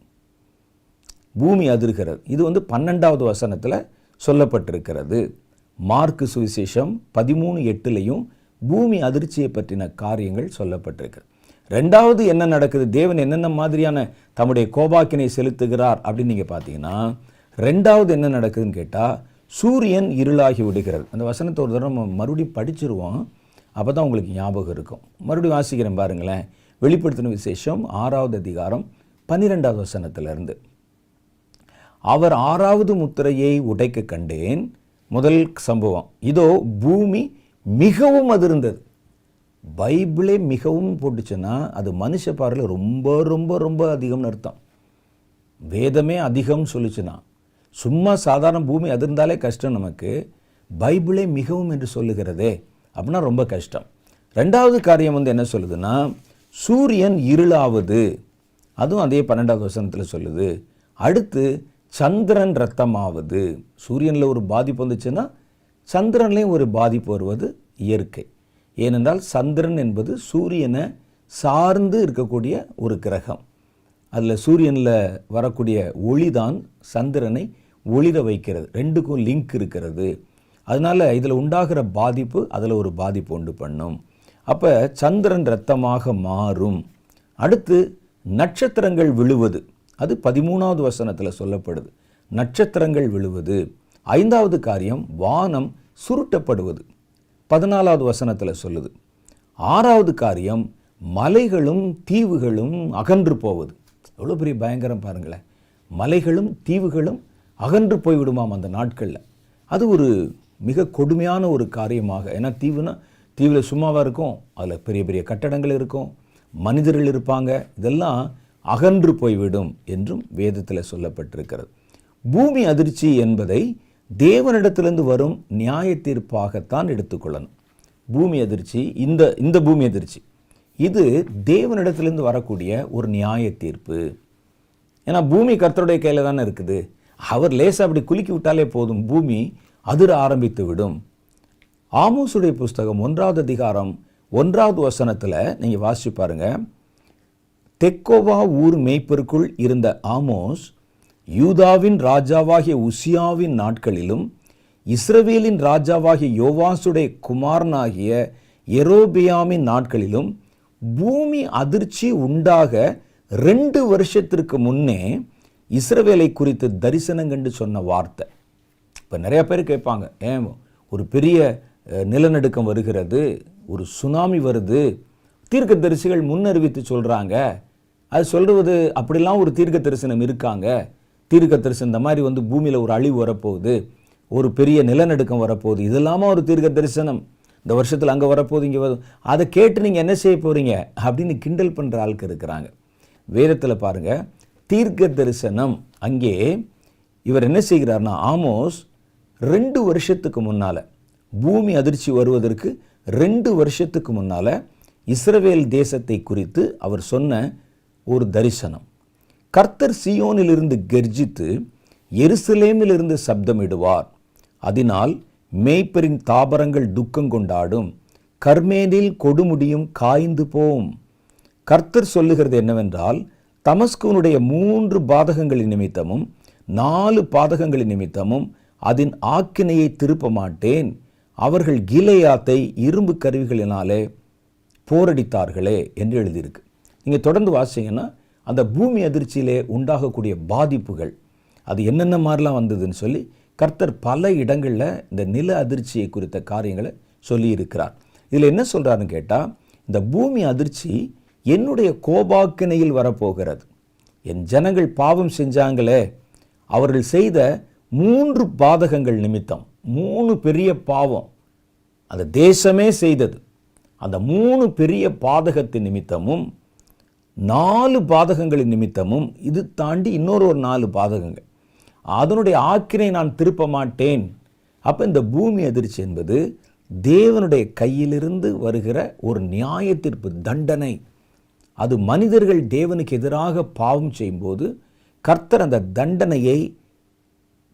பூமி அதிர்கிறது. இது 12வது வசனத்தில் சொல்லப்பட்டிருக்கிறது. மார்க்கு சுவிசேஷம் 13:8 பூமி அதிர்ச்சியை பற்றின காரியங்கள் சொல்லப்பட்டிருக்கிறது. 2வது என்ன நடக்குது, தேவன் என்னென்ன மாதிரியான தம்முடைய கோபாக்கினை செலுத்துகிறார் அப்படின்னு நீங்கள் பார்த்தீங்கன்னா, 2வது என்ன நடக்குதுன்னு கேட்டால், சூரியன் இருளாகி விடுகிறது. அந்த வசனத்தை ஒரு தடவை நம்ம மறுபடியும் படிச்சிருவோம், அப்போ தான் உங்களுக்கு ஞாபகம் இருக்கும். மறுபடியும் வாசிக்கிறேன் பாருங்களேன். வெளிப்படுத்தின விசேஷம் 6வது அதிகாரம் 12வது வசனத்திலிருந்து. அவர் 6வது முத்திரையை உடைக்க கண்டேன். முதல் சம்பவம், இதோ பூமி மிகவும் அதிர்ந்தது. பைபிளே மிகவும் போட்டுச்சுன்னா அது மனுஷ பார்வையில் ரொம்ப ரொம்ப ரொம்ப அதிகம்னு அர்த்தம். வேதமே அதிகம் சொல்லிச்சுன்னா, சும்மா சாதாரண பூமி அதிர்ந்தாலே கஷ்டம் நமக்கு, பைபிளே மிகவும் என்று சொல்லுகிறதே அப்படின்னா ரொம்ப கஷ்டம். 2வது காரியம் என்ன சொல்லுதுன்னா, சூரியன் இருளாவது. அதுவும் அதே 12வது வசனத்தில் சொல்லுது. அடுத்து சந்திரன் இரத்தமாவது. சூரியனில் ஒரு பாதிப்பு வந்துச்சுன்னா சந்திரன்லேயும் ஒரு பாதிப்பு வருவது இயற்கை. ஏனென்றால் சந்திரன் என்பது சூரியனை சார்ந்து இருக்கக்கூடிய ஒரு கிரகம். அதில் சூரியனில் வரக்கூடிய ஒளி தான் சந்திரனை ஒளிர வைக்கிறது. 2க்கும் லிங்க் இருக்கிறது. அதனால் இதில் உண்டாகிற பாதிப்பு அதில் ஒரு பாதிப்பு உண்டு பண்ணும். அப்போ சந்திரன் இரத்தமாக மாறும். அடுத்து நட்சத்திரங்கள் விழுவது. அது 13வது வசனத்தில் சொல்லப்படுது. நட்சத்திரங்கள் விழுவது. 5வது காரியம் வானம் சுருட்டப்படுவது. 14வது வசனத்தில் சொல்லுது. 6வது காரியம் மலைகளும் தீவுகளும் அகன்று போவது. எவ்வளோ பெரிய பயங்கரம் பாருங்களேன். மலைகளும் தீவுகளும் அகன்று போய்விடுமாம் அந்த நாட்களில். அது ஒரு மிக கொடுமையான ஒரு காரியமாக. ஏன்னா தீவில் சும்மாவாக இருக்கும், அதில் பெரிய பெரிய கட்டடங்கள் இருக்கும், மனிதர்கள் இருப்பாங்க, இதெல்லாம் அகன்று போய்விடும் என்றும் வேதத்தில் சொல்லப்பட்டிருக்கிறது. பூமி அதிர்ச்சி என்பதை தேவனிடத்திலிருந்து வரும் நியாய தீர்ப்பாகத்தான் எடுத்துக்கொள்ளணும். பூமி அதிர்ச்சி, இந்த பூமி அதிர்ச்சி இது தேவனிடத்திலிருந்து வரக்கூடிய ஒரு நியாய தீர்ப்பு. ஏன்னா பூமி கர்த்தருடைய கையில் தானே இருக்குது. அவர் லேசாக அப்படி குலுக்கி விட்டாலே போதும், பூமி அதிர ஆரம்பித்து விடும். ஆமோசுடைய புஸ்தகம் 1வது அதிகாரம் 1வது வசனத்தில் நீங்கள் வாசிச்சு பாருங்க. தெக்கோவா ஊர் மேய்ப்பருக்குள் இருந்த ஆமோஸ் யூதாவின் ராஜாவாகிய உசியாவின் நாட்களிலும் இஸ்ரவேலின் ராஜாவாகிய யோவாசுடைய குமாரனாகிய எரோபியாமின் நாட்களிலும் பூமி அதிர்ச்சி உண்டாக 2 வருஷத்திற்கு முன்னே இஸ்ரவேலை குறித்து தரிசனம் கண்டு சொன்ன வார்த்தை. இப்போ நிறைய பேர் கேட்பாங்க, ஏன் ஒரு பெரிய நிலநடுக்கம் வருகிறது, ஒரு சுனாமி வருது, தீர்க்க தரிசிகள் முன்னறிவித்து சொல்கிறாங்க, அது சொல்வது அப்படிலாம் ஒரு தீர்க்க தரிசனம் இருக்காங்க, தீர்க்க தரிசனம் இந்த மாதிரி பூமியில் ஒரு அழிவு வரப்போகுது, ஒரு பெரிய நிலநடுக்கம் வரப்போகுது, இதெல்லாமா ஒரு தீர்க்க தரிசனம், இந்த வருஷத்தில் அங்கே வரப்போகுது இங்கே வரும், அதை கேட்டு நீங்கள் என்ன செய்ய போகிறீங்க அப்படின்னு கிண்டல் பண்ணுற ஆளுக்கு இருக்கிறாங்க. வேதத்தில் பாருங்கள், தீர்க்க தரிசனம் அங்கே இவர் என்ன செய்கிறார்னா, ஆமோஸ் 2 வருஷத்துக்கு முன்னால், பூமி அதிர்ச்சி வருவதற்கு 2 வருஷத்துக்கு முன்னால் இஸ்ரவேல் தேசத்தை குறித்து அவர் சொன்ன ஒரு தரிசனம். கர்த்தர் சீயோனிலிருந்து கர்ஜித்து எருசலேமிலிருந்து சப்தமிடுவார், அதனால் மேய்ப்பரின் தாபரங்கள் துக்கம் கொண்டாடும், கர்மேனில் கொடுமுடியும் காய்ந்து போம். கர்த்தர் சொல்லுகிறது என்னவென்றால், தமஸ்குனுடைய 3 பாதகங்களின் நிமித்தமும் 4 பாதகங்களின் நிமித்தமும் அதன் ஆக்கினையை திருப்ப மாட்டேன். அவர்கள் கிலெயாத்தை இரும்பு கருவிகளினாலே போரடித்தார்களே என்று எழுதியிருக்கு. நீங்கள் தொடர்ந்து வாசிங்கன்னா அந்த பூமி அதிர்ச்சியிலே உண்டாகக்கூடிய பாதிப்புகள் அது என்னென்ன மாதிரிலாம் வந்ததுன்னு சொல்லி கர்த்தர் பல இடங்களில் இந்த நில அதிர்ச்சியை குறித்த காரியங்களை சொல்லி இருக்கிறார். இதில் என்ன சொல்கிறாருன்னு கேட்டால், இந்த பூமி அதிர்ச்சி என்னுடைய கோபாக்கினையில் வரப்போகிறது. என் ஜனங்கள் பாவம் செஞ்சாங்களே, அவர்கள் செய்த 3 பாதகங்கள் நிமித்தம், 3 பெரிய பாவம் அந்த தேசமே செய்தது. அந்த 3 பெரிய பாதகத்தின் நிமித்தமும் 4 பாதகங்களின் நிமித்தமும், இது தாண்டி இன்னொரு 4 பாதகங்கள், அதனுடைய ஆக்கினை நான் திருப்ப மாட்டேன். அப்போ இந்த பூமி அதிர்ச்சி என்பது தேவனுடைய கையிலிருந்து வருகிற ஒரு நியாய தீர்ப்பு, தண்டனை. அது மனிதர்கள் தேவனுக்கு எதிராக பாவம் செய்யும்போது கர்த்தர் அந்த தண்டனையை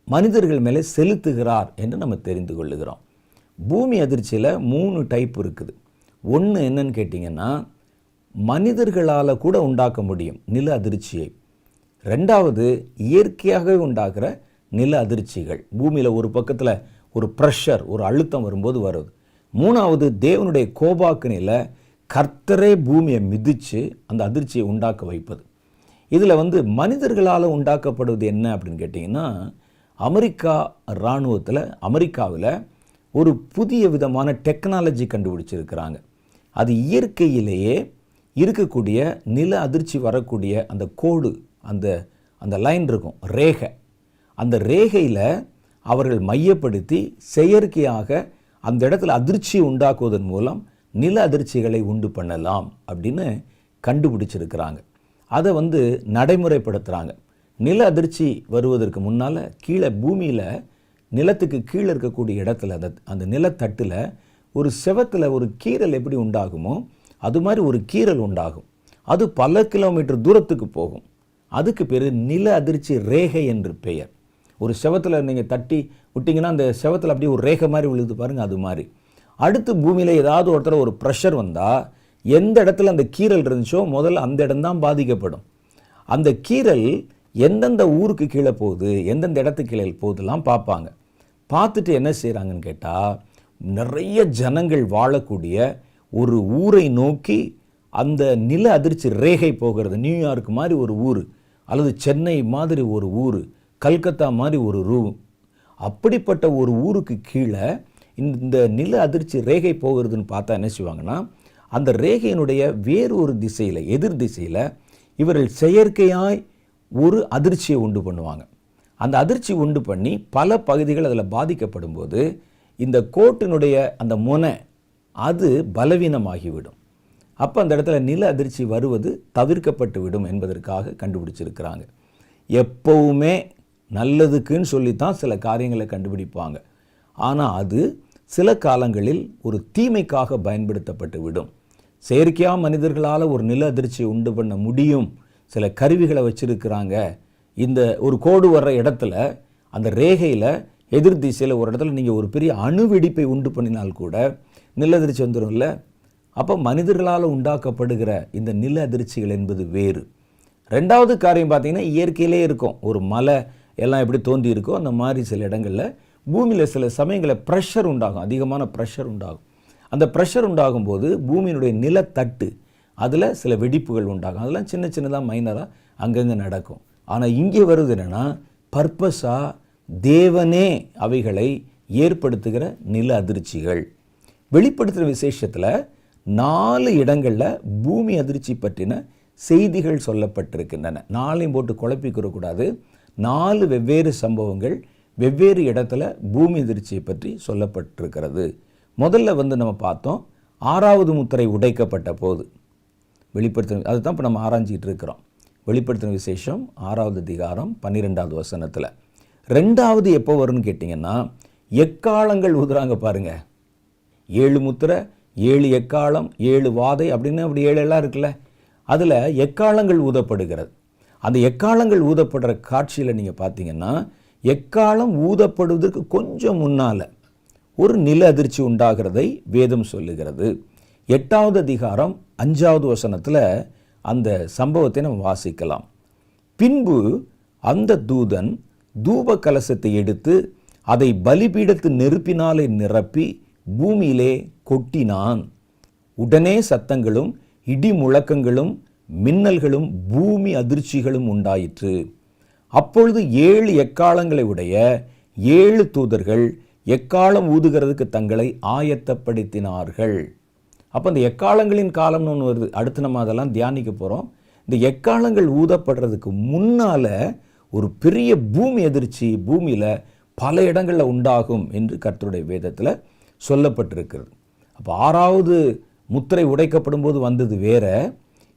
மனிதர்கள் மேலே செலுத்துகிறார் என்று நம்ம தெரிந்து கொள்ளுகிறோம். பூமி அதிர்ச்சியில் 3 டைப் இருக்குது. ஒன்று என்னன்னு கேட்டிங்கன்னா, மனிதர்களால் கூட உண்டாக்க முடியும் நில அதிர்ச்சியை. 2வது இயற்கையாகவே உண்டாகிற நில அதிர்ச்சிகள், பூமியில் ஒரு பக்கத்தில் ஒரு ப்ரெஷர், ஒரு அழுத்தம் வரும்போது வருது. 3வது தேவனுடைய கோபாக்கினையில் கர்த்தரே பூமியை மிதித்து அந்த அதிர்ச்சியை உண்டாக்க வைப்பது. இதில் மனிதர்களால் உண்டாக்கப்படுவது என்ன அப்படின்னு கேட்டிங்கன்னா, அமெரிக்கா இராணுவத்தில், அமெரிக்காவில் ஒரு புதிய விதமான டெக்னாலஜி கண்டுபிடிச்சிருக்கிறாங்க. அது இயற்கையிலேயே இருக்கக்கூடிய நில அதிர்ச்சி வரக்கூடிய அந்த கோடு, அந்த லைன் இருக்கும், ரேகை. அந்த ரேகையில் அவர்கள் மையப்படுத்தி செயற்கையாக அந்த இடத்துல அதிர்ச்சியை உண்டாக்குவதன் மூலம் நில அதிர்ச்சிகளை உண்டு பண்ணலாம் அப்படின்னு கண்டுபிடிச்சிருக்கிறாங்க. அதை நடைமுறைப்படுத்துகிறாங்க. நில அதிர்ச்சி வருவதற்கு முன்னால் கீழே பூமியில் நிலத்துக்கு கீழே இருக்கக்கூடிய இடத்துல அந்த நிலத்தட்டில் ஒரு செவத்தில் ஒரு கீறல் எப்படி உண்டாகுமோ அது மாதிரி ஒரு கீறல் உண்டாகும். அது பல கிலோமீட்டர் தூரத்துக்கு போகும். அதுக்கு பேர் நில அதிர்ச்சி ரேகை என்று பெயர். ஒரு செவத்தில் நீங்கள் தட்டி விட்டிங்கன்னா அந்த செவத்தில் அப்படியே ஒரு ரேகை மாதிரி விழுது பாருங்கள், அது மாதிரி. அடுத்து பூமியில் ஏதாவது ஒருத்தர் ஒரு ப்ரெஷர் வந்தால் எந்த இடத்துல அந்த கீறல் இருந்துச்சோ முதல்ல அந்த இடம்தான் பாதிக்கப்படும். அந்த கீறல் எந்தெந்த ஊருக்கு கீழே போகுது, எந்தெந்த இடத்துக்கு கீழே போகுதுலாம் பார்ப்பாங்க. பார்த்துட்டு என்ன செய்கிறாங்கன்னு கேட்டால், நிறைய ஜனங்கள் வாழக்கூடிய ஒரு ஊரை நோக்கி அந்த நில அதிர்ச்சி ரேகை போகிறது. நியூயார்க் மாதிரி ஒரு ஊர், அல்லது சென்னை மாதிரி ஒரு ஊர், கல்கத்தா மாதிரி ஒரு ரூம், அப்படிப்பட்ட ஒரு ஊருக்கு கீழே இந்த நில அதிர்ச்சி ரேகை போகிறதுன்னு பார்த்தா என்ன செய்வாங்கன்னா, அந்த ரேகையினுடைய வேறு ஒரு திசையில், எதிர் திசையில் இவர்கள் செயற்கையாய் ஒரு அதிர்ச்சியை உண்டு பண்ணுவாங்க. அந்த அதிர்ச்சி உண்டு பண்ணி பல பகுதிகள் அதில் பாதிக்கப்படும் போது இந்த கோட்டினுடைய அந்த முனை அது பலவீனமாகிவிடும். அப்போ அந்த இடத்துல நில அதிர்ச்சி வருவது தவிர்க்கப்பட்டு விடும் என்பதற்காக கண்டுபிடிச்சிருக்கிறாங்க. எப்பவுமே நல்லதுக்குன்னு சொல்லித்தான் சில காரியங்களை கண்டுபிடிப்பாங்க. ஆனால் அது சில காலங்களில் ஒரு தீமைக்காக பயன்படுத்தப்பட்டு விடும். செயற்கையாக மனிதர்களால் ஒரு நில அதிர்ச்சியை உண்டு பண்ண முடியும். சில கருவிகளை வச்சுருக்கிறாங்க. இந்த ஒரு கோடு வர்ற இடத்துல அந்த ரேகையில் எதிர் திசையில் ஒரு இடத்துல நீங்கள் ஒரு பெரிய அணு வெடிப்பை உண்டு பண்ணினால் கூட நில அதிர்ச்சி வந்துடும் இல்லை. அப்போ மனிதர்களால் உண்டாக்கப்படுகிற இந்த நில அதிர்ச்சிகள் என்பது வேறு. 2வது காரியம் பார்த்திங்கன்னா, இயற்கையிலே இருக்கும். ஒரு மலை எல்லாம் எப்படி தோன்றி இருக்கோ அந்த மாதிரி சில இடங்களில் பூமியில் சில சமயங்களில் ப்ரெஷர் உண்டாகும், அதிகமான ப்ரெஷர் உண்டாகும். அந்த ப்ரெஷர் உண்டாகும் போது பூமியினுடைய நிலத்தட்டு அதில் சில வெடிப்புகள் உண்டாகும். அதெல்லாம் சின்ன சின்னதாக மைனராக அங்கங்கே நடக்கும். ஆனால் இங்கே வருது என்னென்னா, பர்பஸாக தேவனே அவைகளை ஏற்படுத்துகிற நில அதிர்ச்சிகள். வெளிப்படுத்துகிற விசேஷத்தில் 4 இடங்களில் பூமி அதிர்ச்சி பற்றின செய்திகள் சொல்லப்பட்டிருக்கின்றன. 4ஐயும் போட்டு குழப்பிக்கிறக்கூடாது. 4 வெவ்வேறு சம்பவங்கள் வெவ்வேறு இடத்துல பூமி அதிர்ச்சியை பற்றி சொல்லப்பட்டிருக்கிறது. முதல்ல நம்ம பார்த்தோம், 6வது முத்திரை உடைக்கப்பட்ட போது வெளிப்படுத்தின, அதுதான் இப்போ நம்ம ஆராய்ஞ்சிக்கிட்டு இருக்கிறோம். வெளிப்படுத்தின விசேஷம் 6வது அதிகாரம் 12வது வசனத்தில். 2வது எப்போ வரும்னு கேட்டிங்கன்னா, எக்காலங்கள் ஊதுறாங்க பாருங்க. 7 முத்திரை, 7 எக்காலம், 7 வாதை அப்படின்னு அப்படி 7 எல்லாம் இருக்குல்ல, அதில் எக்காலங்கள் ஊதப்படுகிறது. அந்த எக்காலங்கள் ஊதப்படுற காட்சியில் நீங்கள் பார்த்தீங்கன்னா, எக்காலம் ஊதப்படுவதற்கு கொஞ்சம் முன்னால் ஒரு நில அதிர்ச்சி உண்டாகிறதை வேதம் சொல்லுகிறது. 8வது அதிகாரம் 5வது வசனத்தில் அந்த சம்பவத்தை நம்ம வாசிக்கலாம். பின்பு அந்த தூதன் தூப கலசத்தை எடுத்து அதை பலிபீடத்து நெருப்பினாலே நிரப்பி பூமியிலே கொட்டினான். உடனே சத்தங்களும் இடி முழக்கங்களும் மின்னல்களும் பூமி அதிர்ச்சிகளும் உண்டாயிற்று. அப்பொழுது 7 எக்காலங்களை உடைய 7 தூதர்கள் எக்காலம் ஊதுகிறதுக்கு தங்களை ஆயத்தப்படுத்தினார்கள். அப்போ இந்த எக்காலங்களின் காலம்னு ஒன்று வருது. அடுத்து நம்ம அதெல்லாம் தியானிக்க போகிறோம். இந்த எக்காலங்கள் ஊதப்படுறதுக்கு முன்னால் ஒரு பெரிய பூமி எதிர்ச்சி பூமியில் பல இடங்களில் உண்டாகும் என்று கர்த்தருடைய வேதத்தில் சொல்லப்பட்டிருக்கிறது. அப்போ 6வது முத்திரை உடைக்கப்படும் போது வந்தது வேற.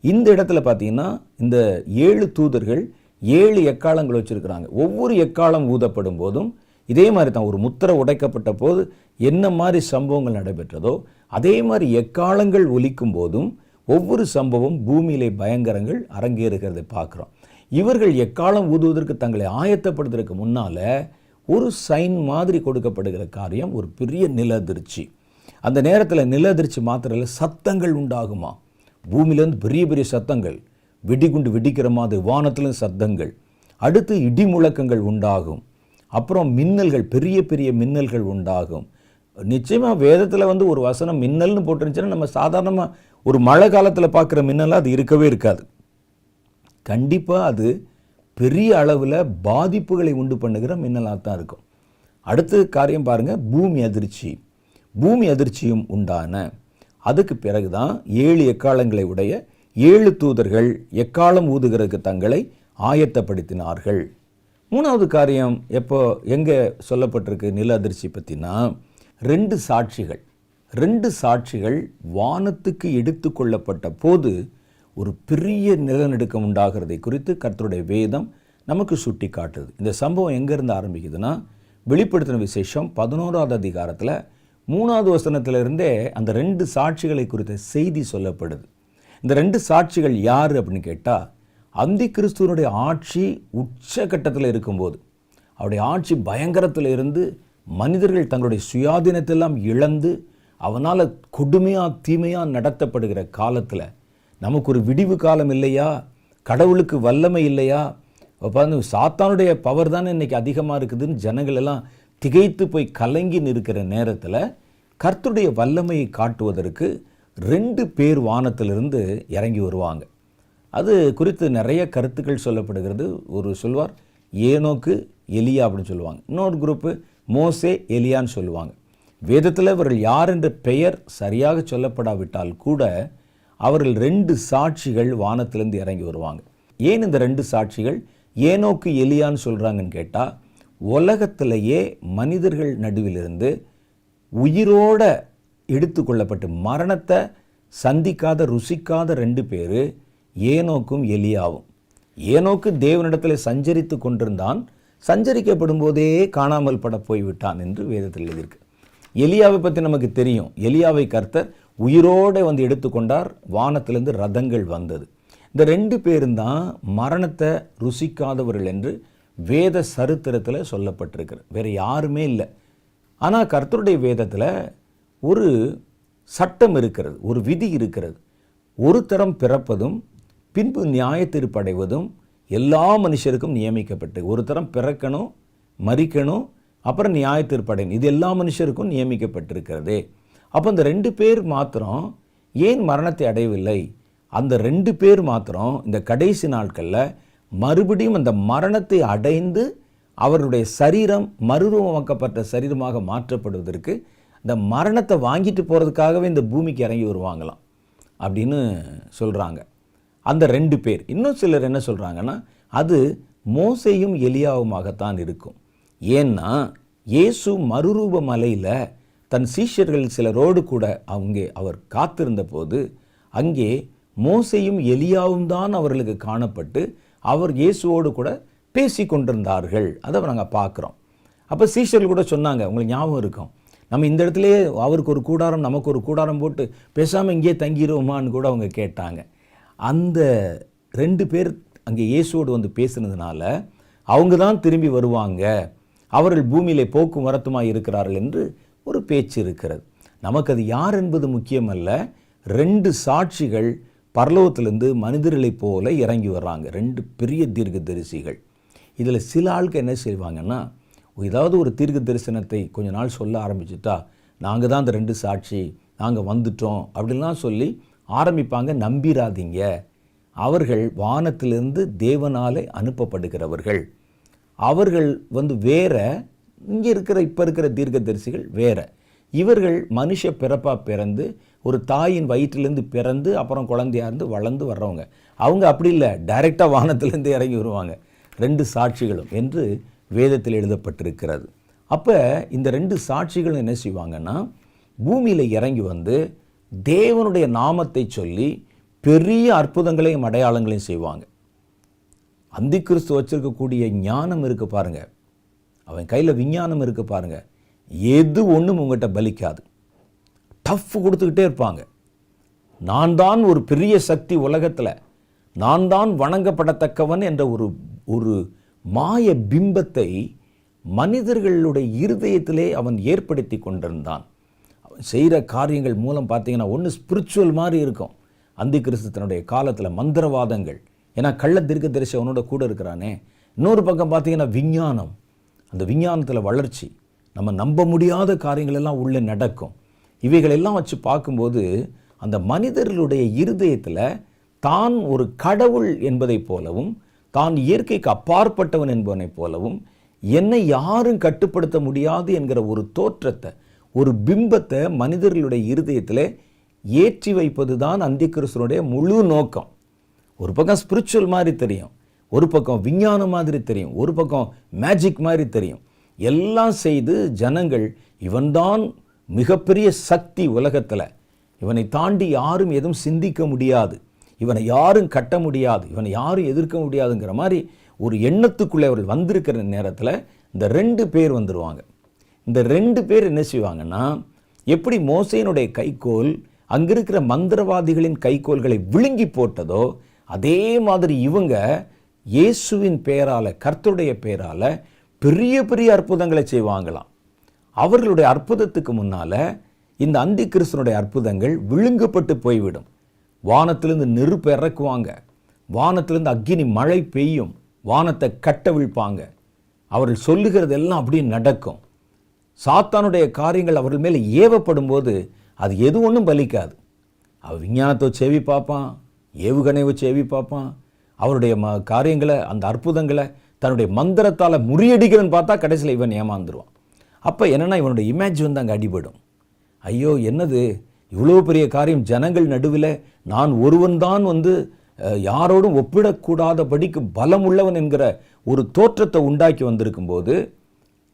இந்த இடத்துல பார்த்தீங்கன்னா இந்த 7 தூதர்கள் 7 எக்காலங்கள் வச்சுருக்கிறாங்க. ஒவ்வொரு எக்காலம் ஊதப்படும் போதும் இதே மாதிரி தான், ஒரு முத்திரை உடைக்கப்பட்ட போது என்ன மாதிரி சம்பவங்கள் நடைபெற்றதோ அதே மாதிரி எக்காலங்கள் ஒலிக்கும் போதும் ஒவ்வொரு சம்பவம் பூமியிலே பயங்கரங்கள் அரங்கேறுகிறதை பார்க்குறோம். இவர்கள் எக்காலம் ஊதுவதற்கு தங்களை ஆயத்தப்படுத்துறதுக்கு முன்னால் ஒரு சைன் மாதிரி கொடுக்கப்படுகிற காரியம் ஒரு பெரிய நில அதிர்ச்சி. அந்த நேரத்தில் நில அதிர்ச்சி மாத்திரம் இல்லை, சத்தங்கள் உண்டாகுமா. பூமியிலேருந்து பெரிய பெரிய சத்தங்கள், வெடிகுண்டு வெடிக்கிற மாதிரி வானத்திலும் சத்தங்கள், அடுத்து இடி முழக்கங்கள் உண்டாகும், அப்புறம் மின்னல்கள், பெரிய பெரிய மின்னல்கள் உண்டாகும். நிச்சயமாக வேதத்தில் ஒரு வசனம் மின்னல்னு போட்டுருந்துச்சுன்னா நம்ம சாதாரணமாக ஒரு மழை காலத்தில் பார்க்குற மின்னலாக அது இருக்கவே இருக்காது. கண்டிப்பாக அது பெரிய அளவில் பாதிப்புகளை உண்டு பண்ணுகிற மின்னலாக தான் இருக்கும். அடுத்த காரியம் பாருங்கள், பூமி அதிர்ச்சி. பூமி அதிர்ச்சியும் உண்டான அதுக்கு பிறகு தான் 7 எக்காலங்களை உடைய 7 தூதர்கள் எக்காலம் ஊதுகிறதுக்கு தங்களை ஆயத்தப்படுத்தினார்கள். 3வது காரியம் எங்கே சொல்லப்பட்டிருக்கு நில அதிர்ச்சி பற்றினா, 2 சாட்சிகள் வானத்துக்கு எடுத்து கொள்ளப்பட்ட போது ஒரு பெரிய நிலநடுக்கம் உண்டாகிறதை குறித்து கர்த்தருடைய வேதம் நமக்கு சுட்டி காட்டுது. இந்த சம்பவம் எங்கேருந்து ஆரம்பிக்குதுன்னா, வெளிப்படுத்தின விசேஷம் 11வது அதிகாரத்தில் 3வது வசனத்திலிருந்தே அந்த 2 சாட்சிகளை குறித்த செய்தி சொல்லப்படுது. இந்த 2 சாட்சிகள் யார் அப்படின்னு கேட்டால், அந்தி கிறிஸ்துவனுடைய ஆட்சி உச்சகட்டத்தில் இருக்கும்போது, அவருடைய ஆட்சி பயங்கரத்தில் இருந்து மனிதர்கள் தங்களுடைய சுயாதீனத்தெல்லாம் இழந்து அவனால் கொடுமையாக தீமையாக நடத்தப்படுகிற காலத்தில் நமக்கு ஒரு விடிவு காலம் இல்லையா, கடவுளுக்கு வல்லமை இல்லையா, சாத்தானுடைய பவர் தானே இன்றைக்கி அதிகமாக இருக்குதுன்னு ஜனங்கள் எல்லாம் திகைத்து போய் கலங்கி நிற்கிற நேரத்தில் கர்த்தருடைய வல்லமையை காட்டுவதற்கு 2 பேர் வானத்திலிருந்து இறங்கி வருவாங்க. அது குறித்து நிறைய கருத்துக்கள் சொல்லப்படுகிறது. ஒரு சொல்வார் ஏனோக்கு எலியா அப்படின்னு சொல்லுவாங்க, இன்னொரு குரூப்பு மோசே எலியான்னு சொல்லுவாங்க. வேதத்தில் இவர்கள் யார் என்ற பெயர் சரியாக சொல்லப்படாவிட்டால் கூட அவர்கள் 2 சாட்சிகள் வானத்திலிருந்து இறங்கி வருவாங்க. ஏன் இந்த 2 சாட்சிகள் ஏனோக்கு எலியான்னு சொல்கிறாங்கன்னு கேட்டால், உலகத்திலேயே மனிதர்கள் நடுவிலிருந்து உயிரோட எடுத்து கொள்ளப்பட்டு மரணத்தை சந்திக்காத ருசிக்காத 2 பேர் ஏனோக்கும் எலியாவும். ஏனோக்கு தேவனிடத்தில் சஞ்சரித்து கொண்டிருந்தான், சஞ்சரிக்கப்படும் போதே காணாமல் பட போய்விட்டான் என்று வேதத்தில் எழுதியிருக்கு. எலியாவை பற்றி நமக்கு தெரியும். எலியாவை கர்த்தர் உயிரோடு எடுத்துக்கொண்டார், வானத்திலிருந்து ரதங்கள் வந்தது. இந்த 2 பேரும் தான் மரணத்தை ருசிக்காதவர்கள் என்று வேத சரித்திரத்தில் சொல்லப்பட்டிருக்கிறது. வேறு யாருமே இல்லை. ஆனால் கர்த்தருடைய வேதத்தில் ஒரு சட்டம் இருக்கிறது, ஒரு விதி இருக்கிறது. ஒரு தரம் பிறப்பதும் பின்பு நியாயத்தீர்ப்படைவதும் எல்லா மனுஷருக்கும் நியமிக்கப்பட்டு, ஒரு தரம் பிறக்கணும், மரிக்கணும், அப்புறம் நியாயத்தீர்ப்படையணும், இது எல்லா மனுஷருக்கும் நியமிக்கப்பட்டிருக்கிறதே. அப்போ அந்த 2 பேர் மாத்திரம் ஏன் மரணத்தை அடையவில்லை? அந்த 2 பேர் மாத்திரம் இந்த கடைசி நாட்களில் மறுபடியும் அந்த மரணத்தை அடைந்து அவருடைய சரீரம் மறுரூபமாக்கப்பட்ட சரீரமாக மாற்றப்படுவதற்கு இந்த மரணத்தை வாங்கிட்டு போகிறதுக்காகவே இந்த பூமிக்கு இறங்கி வருவாங்களாம் அப்படின்னு சொல்கிறாங்க. அந்த 2 பேர். இன்னும் சிலர் என்ன சொல்கிறாங்கன்னா, அது மோசேயும் எலியாவுமாகத்தான் இருக்கும். ஏன்னா இயேசு மறுரூப மலையில் தன் சீஷர்கள் சிலரோடு கூட அவர் காத்திருந்த போது அங்கே மோசேயும் எலியாவும் தான் அவர்களுக்கு காணப்பட்டு அவர் இயேசுவோடு கூட பேசி கொண்டிருந்தார்கள். அதை நாங்கள் பார்க்குறோம். அப்போ சீஷர்கள் கூட சொன்னாங்க, உங்களுக்கு ஞாபகம் இருக்கும், நம்ம இந்த இடத்துலையே அவருக்கு ஒரு கூடாரம் நமக்கு ஒரு கூடாரம் போட்டு பேசாமல் இங்கேயே தங்கிடுவோமான்னு கூட அவங்க கேட்டாங்க. அந்த 2 பேர் அங்கே இயேசுவோடு பேசுனதுனால அவங்க தான் திரும்பி வருவாங்க, அவர்கள் பூமியிலே போக்கும் வரத்துமாக இருக்கிறார்கள் என்று ஒரு பேச்சு இருக்கிறது. நமக்கு அது யார் என்பது முக்கியமல்ல. 2 சாட்சிகள் பரலோகத்திலிருந்து மனிதர்களைப் போல இறங்கி வர்றாங்க, 2 பெரிய தீர்க்க தரிசிகள். இதில் சில ஆட்கள் என்ன செய்வாங்கன்னா, ஏதாவது ஒரு தீர்க்க தரிசனத்தை கொஞ்ச நாள் சொல்ல ஆரம்பிச்சுட்டா, நாங்கள் தான் அந்த 2 சாட்சி, நாங்கள் வந்துட்டோம் அப்படின்லாம் சொல்லி ஆரம்பிப்பாங்க. நம்பிராதீங்க, அவர்கள் வானத்திலிருந்து தேவனாலே அனுப்பப்படுகிறவர்கள். அவர்கள் வேற, இங்கே இருக்கிற இப்போ இருக்கிற தீர்க்க தரிசிகள் வேற. இவர்கள் மனுஷ பிறப்பாக பிறந்து ஒரு தாயின் வயிற்றிலேருந்து பிறந்து அப்புறம் குழந்தையா இருந்து வளர்ந்து வர்றவங்க. அவங்க அப்படி இல்லை, டைரெக்டாக வானத்திலேருந்து இறங்கி வருவாங்க. 2 சாட்சிகளும் என்று வேதத்தில் எழுதப்பட்டிருக்கிறது. அப்போ இந்த 2 சாட்சிகளும் என்ன செய்வாங்கன்னா, பூமியில் இறங்கி வந்து தேவனுடைய நாமத்தை சொல்லி பெரிய அற்புதங்களையும் அடையாளங்களையும் செய்வாங்க. அந்தி கிறிஸ்து வச்சிருக்கக்கூடிய ஞானம் இருக்கு பாருங்க, அவன் கையில் விஞ்ஞானம் இருக்கு பாருங்க, எது ஒன்றும் உங்கள்கிட்ட பலிக்காது. டஃப் கொடுத்துக்கிட்டே இருப்பாங்க. நான் தான் ஒரு பெரிய சக்தி உலகத்தில், நான் தான் வணங்கப்படத்தக்கவன் என்ற ஒரு மாய பிம்பத்தை மனிதர்களுடைய இருதயத்திலே அவன் ஏற்படுத்தி கொண்டிருந்தான். அவன் செய்கிற காரியங்கள் மூலம் பார்த்தீங்கன்னா ஒன்று ஸ்பிரிச்சுவல் மாதிரி இருக்கும். அந்தி கிறிஸ்து தன்னுடைய காலத்தில் மந்திரவாதங்கள், ஏன்னா கள்ள தீர்க்கதரிசி அவனோட கூட இருக்கிறானே. இன்னொரு பக்கம் பார்த்தீங்கன்னா விஞ்ஞானம், அந்த விஞ்ஞானத்தில் வளர்ச்சி, நம்ம நம்ப முடியாத காரியங்கள் எல்லாம் உள்ளே நடக்கும். இவைகளெல்லாம் வச்சு பார்க்கும்போது அந்த மனிதர்களுடைய இருதயத்தில் தான் ஒரு கடவுள் என்பதை போலவும், தான் இயற்கைக்கு அப்பாற்பட்டவன் என்பவனை போலவும், என்னை யாரும் கட்டுப்படுத்த முடியாது என்கிற ஒரு தோற்றத்தை, ஒரு பிம்பத்தை மனிதர்களுடைய இருதயத்தில் ஏற்றி வைப்பது தான் அந்தி கிறிஸ்துவனுடைய முழு நோக்கம். ஒரு பக்கம் ஸ்பிரிச்சுவல் மாதிரி தெரியும், ஒரு பக்கம் விஞ்ஞானம் மாதிரி தெரியும், ஒரு பக்கம் மேஜிக் மாதிரி தெரியும். எல்லாம் செய்து ஜனங்கள் இவன்தான் மிகப்பெரிய சக்தி உலகத்தில், இவனை தாண்டி யாரும் எதுவும் சிந்திக்க முடியாது, இவனை யாரும் கட்ட முடியாது, இவனை யாரும் எதிர்க்க முடியாதுங்கிற மாதிரி ஒரு எண்ணத்துக்குள்ளே அவர்கள் வந்திருக்கிற நேரத்தில் இந்த 2 பேர் வந்துடுவாங்க. இந்த 2 பேர் என்ன செய்வாங்கன்னா, எப்படி மோசேயினுடைய கைக்கோல் அங்கே இருக்கிற மந்திரவாதிகளின் கைக்கோல்களை விழுங்கி போட்டதோ அதே மாதிரி இவங்க இயேசுவின் பெயரால், கர்த்தருடைய பெயரால் பெரிய பெரிய அற்புதங்களை செய்வாங்களாம். அவர்களுடைய அற்புதத்துக்கு முன்னால் இந்த அந்தி கிறிஸ்துவனுடைய அற்புதங்கள் விழுங்கப்பட்டு போய்விடும். வானத்திலிருந்து நெருப்பு இறக்குவாங்க, வானத்திலிருந்து அக்கினி மழை பெய்யும், வானத்தை கட்டவிழ்ப்பாங்க. அவர்கள் சொல்லுகிறது எல்லாம் அப்படியே நடக்கும். சாத்தானுடைய காரியங்கள் அவர்கள் மேலே ஏவப்படும் போது அது எது ஒன்றும் பலிக்காது. அவன் விஞ்ஞானத்தை செவி பார்ப்பான், ஏவுகணை வச்சு ஏவி பார்ப்பான், அவருடைய காரியங்களை, அந்த அற்புதங்களை தன்னுடைய மந்திரத்தால் முறியடிக்கிறன்னு பார்த்தா கடைசியில் இவன் ஏமாந்துருவான். அப்போ என்னென்னா இவனுடைய இமேஜ் வந்து அங்கே அடிபடும். ஐயோ என்னது இவ்வளோ பெரிய காரியம் ஜனங்கள் நடுவில், நான் ஒருவன் தான் வந்து யாரோடும் ஒப்பிடக்கூடாதபடிக்கு பலம் உள்ளவன் என்கிற ஒரு தோற்றத்தை உண்டாக்கி வந்திருக்கும் போது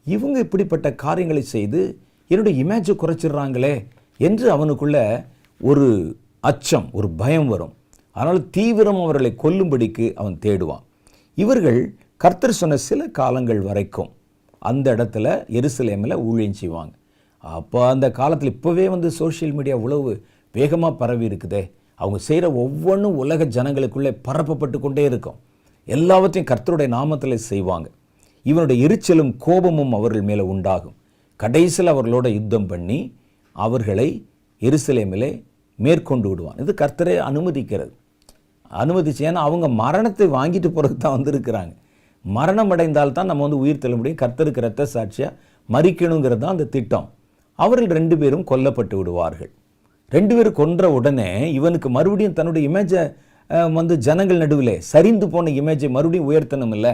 இவங்க இப்படிப்பட்ட காரியங்களை செய்து என்னுடைய இமேஜை குறைச்சிடுறாங்களே என்று அவனுக்குள்ள ஒரு அச்சம், ஒரு பயம் வரும். அதனால் தீவிரம் அவர்களை கொல்லும்படிக்கு அவன் தேடுவான். இவர்கள் கர்த்தர் சொன்ன சில காலங்கள் வரைக்கும் அந்த இடத்துல எருசலேமில் ஊழியம் செய்வாங்க. அப்போ அந்த காலத்தில் இப்போவே வந்து சோஷியல் மீடியா உழவு வேகமாக பரவி இருக்குதே, அவங்க செய்கிற ஒவ்வொன்றும் உலக ஜனங்களுக்குள்ளே பரப்பப்பட்டு கொண்டே இருக்கும். எல்லாவற்றையும் கர்த்தருடைய நாமத்தில் செய்வாங்க. இவனுடைய எரிச்சலும் கோபமும் அவர்கள் மேலே உண்டாகும். கடைசியில் அவர்களோட யுத்தம் பண்ணி அவர்களை எருசலேமிலே மேற்கொண்டு விடுவான். இது கர்த்தரே அனுமதிச்சு. ஏன்னா அவங்க மரணத்தை வாங்கிட்டு போகிறதுக்கு தான் வந்திருக்கிறாங்க. மரணம் அடைந்தால்தான் நம்ம வந்து உயிர் தெள்ள முடியும். கர்த்தருக்கு இரத்த சாட்சியாக மறிக்கணுங்கிறது தான் அந்த திட்டம். அவர்கள் 2 பேரும் கொல்லப்பட்டு விடுவார்கள். 2 பேரும் கொன்ற உடனே இவனுக்கு மறுபடியும் தன்னுடைய இமேஜை வந்து ஜனங்கள் நடுவில் சரிந்து போன இமேஜை மறுபடியும் உயர்த்தணும் இல்லை,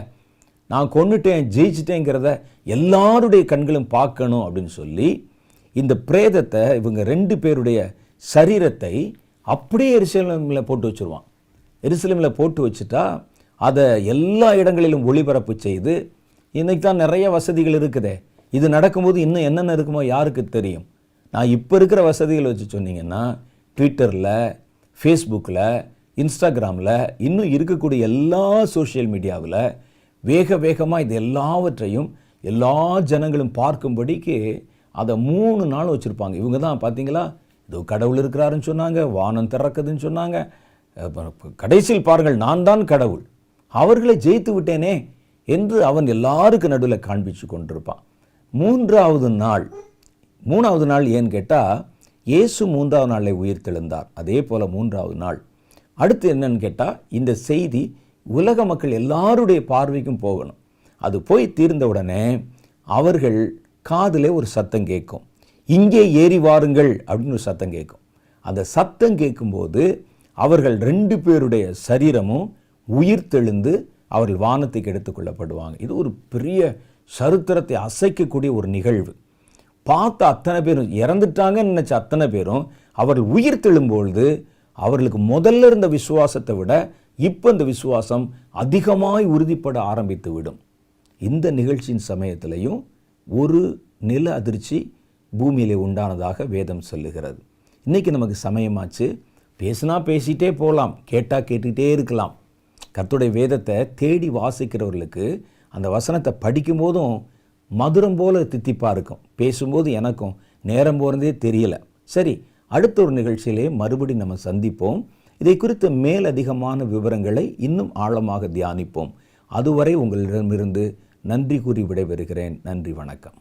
நான் கொன்னுட்டேன் ஜெயிச்சிட்டேங்கிறத எல்லாருடைய கண்களும் பார்க்கணும் அப்படின்னு சொல்லி இந்த பிரேதத்தை இவங்க 2 பேருடைய சரீரத்தை அப்படியே எருசலேமில் போட்டு வச்சுருவான். எருசலேமில் போட்டு வச்சுட்டா அதை எல்லா இடங்களிலும் ஒளிபரப்பு செய்து, இன்றைக்கி தான் நிறைய வசதிகள் இருக்குதே, இது நடக்கும்போது இன்னும் என்னென்ன இருக்குமோ யாருக்கு தெரியும். நான் இப்போ இருக்கிற வசதிகளை வச்சு சொன்னீங்கன்னா ட்விட்டரில், ஃபேஸ்புக்கில், இன்ஸ்டாகிராமில், இன்னும் இருக்கக்கூடிய எல்லா சோஷியல் மீடியாவில் வேகமாக இது எல்லாவற்றையும் எல்லா ஜனங்களும் பார்க்கும்படிக்கு அதை 3 நாள் வச்சுருப்பாங்க. இவங்க தான் பார்த்தீங்களா, இதோ கடவுள் இருக்கிறாருன்னு சொன்னாங்க, வானம் திறக்குதுன்னு சொன்னாங்க, கடைசியில் பாருங்கள் நான் தான் கடவுள், அவர்களை ஜெயித்து விட்டேனே என்று அவன் எல்லாருக்கு நடுவில் காண்பிச்சு கொண்டிருப்பான். 3வது நாள் ஏன்னு கேட்டால் இயேசு 3வது நாளில் உயிர் தெழுந்தார். அதே போல் 3வது நாள் அடுத்து என்னன்னு கேட்டால் இந்த செய்தி உலக மக்கள் எல்லாருடைய பார்வைக்கும் போகணும். அது போய் தீர்ந்த உடனே அவர்கள் காதில் ஒரு சத்தம் கேட்கும், இங்கே ஏறி வாருங்கள் அப்படின்னு ஒரு சத்தம் கேட்கும். அந்த சத்தம் கேட்கும்போது அவர்கள் 2 பேருடைய சரீரமும் உயிர் தெழுந்து அவர்கள் வானத்துக்கு எடுத்துக்கொள்ளப்படுவாங்க. இது ஒரு பெரிய சரித்திரத்தை அசைக்கக்கூடிய ஒரு நிகழ்வு. பார்த்த அத்தனை பேரும், இறந்துட்டாங்கன்னு நினச்ச அத்தனை பேரும் அவர்கள் உயிர் தெழும்பொழுது அவர்களுக்கு முதல்ல இருந்த விசுவாசத்தை விட இப்போ இந்த விசுவாசம் அதிகமாய் உறுதிப்பட ஆரம்பித்து விடும். இந்த நிகழ்ச்சியின் சமயத்திலையும் ஒரு நில அதிர்ச்சி பூமியிலே உண்டானதாக வேதம் சொல்லுகிறது. இன்றைக்கி நமக்கு சமயமாச்சு. பேசினா பேசிகிட்டே போகலாம், கேட்டால் கேட்டுக்கிட்டே இருக்கலாம். கர்த்தருடைய வேதத்தை தேடி வாசிக்கிறவர்களுக்கு அந்த வசனத்தை படிக்கும்போதும் மதுரம் போல தித்திப்பாக இருக்கும். பேசும்போது எனக்கும் நேரம் போகிறதே தெரியலை. சரி, அடுத்த ஒரு நிகழ்ச்சியிலே மறுபடி நம்ம சந்திப்போம். இதை குறித்த மேலதிகமான விவரங்களை இன்னும் ஆழமாக தியானிப்போம். அதுவரை உங்களிடமிருந்து நன்றி கூறி விடைபெறுகிறேன். நன்றி, வணக்கம்.